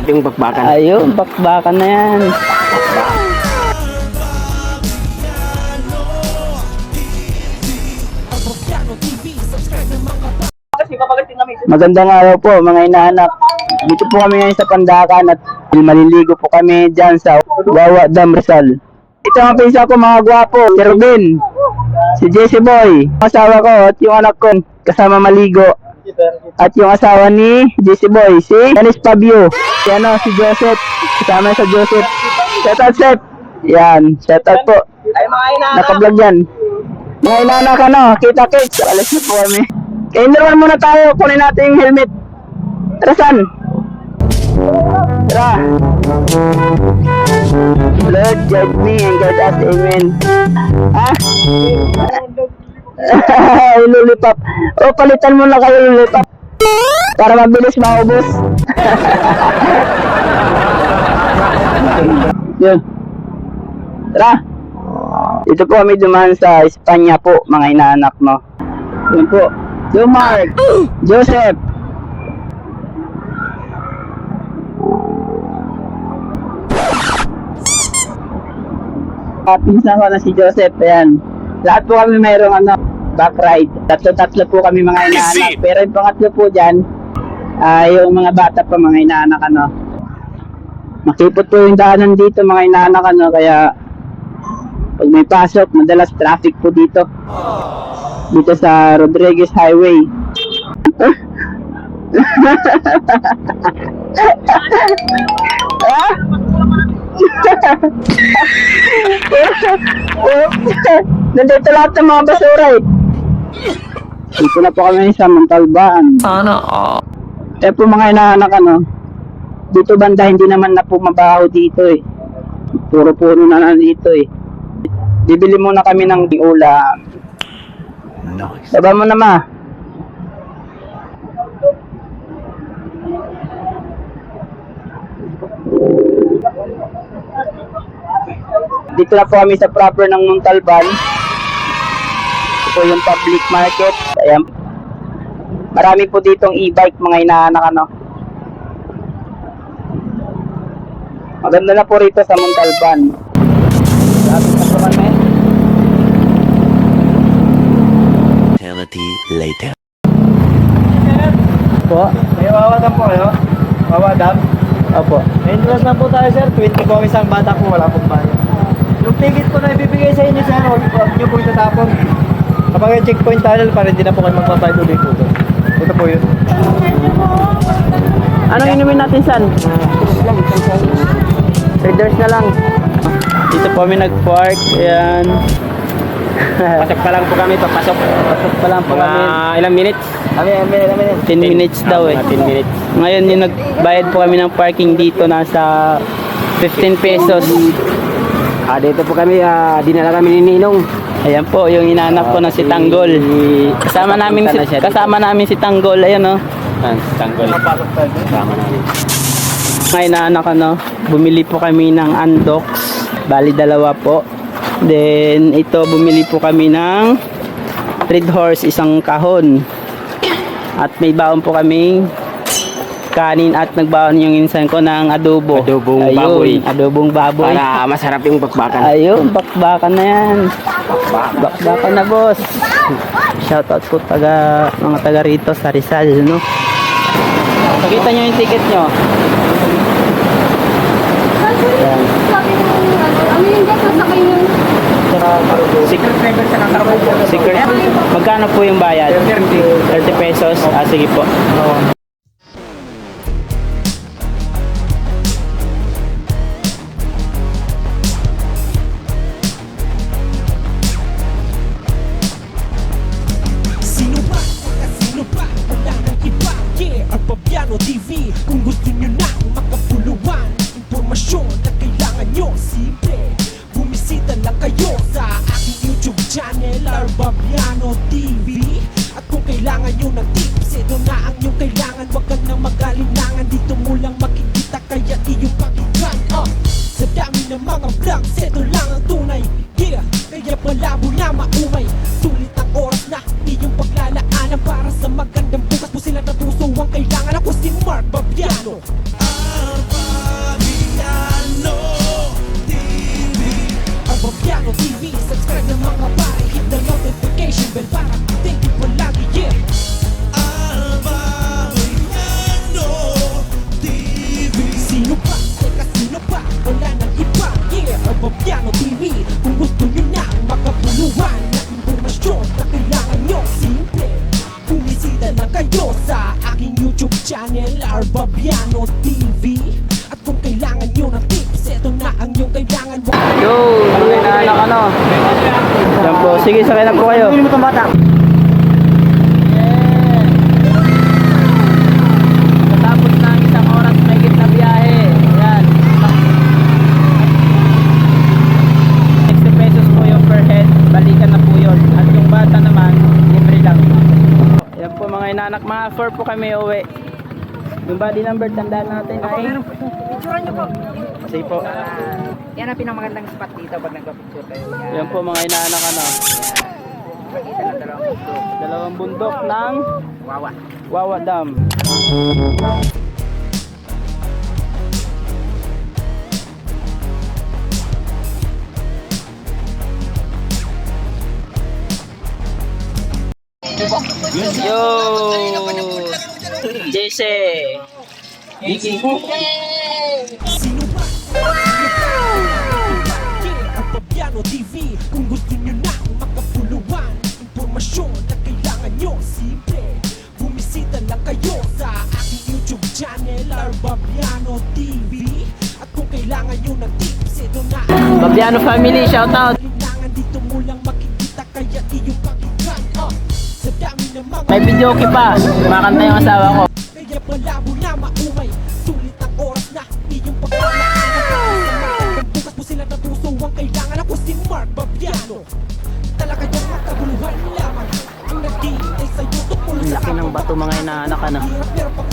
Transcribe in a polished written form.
Masarap yung bakbakan. Ayun, bakbakan na yan. Magandang araw po mga inaanak. Dito po kami ngayon sa Pandakan at maliligo po kami dyan sa Wawa Dam Rizal. Ito ang pinsa ko mga gwapo, si Ruben, si Jesse Boy, ang asawa ko at yung anak ko kasama maligo. At yung asawa ni Jesse Boy, si Dennis Fabio, si Joseph, kasama sa Joseph. Shout out Seth. Yan, shout out po. Nakablog yan. Mga inaanak kita-kits. Alas na po kami. Kaya naman muna tayo, kunin natin yung helmet. Tara, san? Tara. Lord, judge me and guide us, amen. Ha? Lulipap. O, palitan mo na kayo lulipap. Para mabilis maubos. Yun. Tara. Dito po kami dumaan sa Espanya po, mga inaanak, no? Yun po. So Mark, Joseph. Pinsan ko na si Joseph, ayan. Lahat po kami mayroong back ride. Tatlo po kami mga inaanak. Pero yung pangatlo po dyan, yung mga bata pa mga inaanak, makipot po yung daanan dito mga inaanak, kaya pag may pasok, madalas traffic po dito. Dito sa Rodriguez Highway. Nandito lahat ng mga basura eh. Dito na po kami sa Montalban. Eh po mga inaanak dito banda hindi naman na po mabaho dito eh. Puro-puro na dito eh. Bibili muna kami ng ulam. Nice. Baba mo na ma. Dito na po kami sa proper ng Montalban. Ito po yung public market. Ayan. Marami po ditong e-bike mga inaanak Maganda na po rito sa Montalban. Lapit na po kami. Later. Po? May Wawa Dam po kayo? Wawa Dam? Opo. Entrance na po tayo sir, 20 po isang bata po, wala pong bayan. Yung ticket po na ibibigay sa inyo sir, huwag nyo po itatapon. Kapag yung checkpoint tunnel, para hindi na po kayo magpapayad ulit po doon. Ito po yun. Anong inumin natin san? Traders na lang. Dito po kami nag-park. Ayan. Pasok pa lang po kami, papasok. Pasok pa lang po kami. Ilang minutes? 10 minutes daw eh. 10 minutes. Ngayon yung nagbayad po kami ng parking dito nasa 15 pesos. Dito po kami, dinala kami ni Ninong. Ayan po yung inaanak ko na si Tanggol. Kasama namin si Tanggol. Ayan Si Tanggol. Kasama namin. Mga inaanak bumili po kami ng Andox. Bali dalawa po. Then ito bumili po kami ng Red Horse, isang kahon. At may baon po kaming kanin at nagbaon yung insan ko ng adobo. Adobong baboy. Para masarap yung bakbakan. Ayun, bakbakan na yan. Bakbakan na boss. Shoutout po mga taga rito sa Rizal, Pakita nyo yung ticket nyo. Yan. Secret. Magkano po yung bayad? 30 pesos. Sige po. Sino ba? Wala nang iba. Ang Pabiano TV. Kung gusto nyo na makapuluan impormasyon na kailangan nyo, simple. Bumisita lang kayo sa aking YouTube channel, Pabiano TV. At kung kailangan nyo ng tips, ito na ang yung kailangan. Wag ka nang mag-alinlangan, dito mo lang makikita, kaya iyong pakinggan. Sa dami ng mga vlogs, ito lang ang tunay. Kaya palabo na maumay. Sulit ang oras na iyong paglalaanan para sa magandang bukas mo sila natuso ang kailangan. Ako si Mark Pabiano. kayo sa aking YouTube channel, Arbabiano TV. At kung kailangan nyo ng tips, eto na ang yung kailangan. Yo, mga inaanak ano. Yan po, sige sakay na po kayo. Hindi mo itong bata. Matapos na isang oras mahigit na biyahe. Ayan. 60 pesos po yung per head. Balikan na po yun. At yung bata naman, libre lang. Yan po mga inanak. Mga 4 po kami uwi. Yung body number, tandaan natin ay... Picturean niyo po. Kasi po. Yan ang pinamagandang spot dito pag nagpa-picture kayo. Yan po mga inanak ano. Pakita ng dalawang picture. Dalawang bundok ng Wawa. Wawa Dam. Yo! JC! Sino ba? Arbabiano TV. Kung gusto nyo na makapuluan, impormasyon na kailangan nyo, simple, bumisita lang kayo sa aking YouTube channel, Arbabiano TV. At kung kailangan nyo ng tips, ito na. Babiano family, shout out! Kailangan dito mo lang makikita, kaya iyong pakinggan. Sa dami ng mga May video okay pa. Kumakanta yung asawa ko. kaya malabo na maumay. Sulit ang oras na iyong pagkakaanak. Bukas po sila natuso. Ang kailangan ako si Mark Babiano. Talaga yung makaguluhan lamang ang nag-iintay sa'yo tungkol sa Laki ng bato mga inaanak ano. hirap pero pag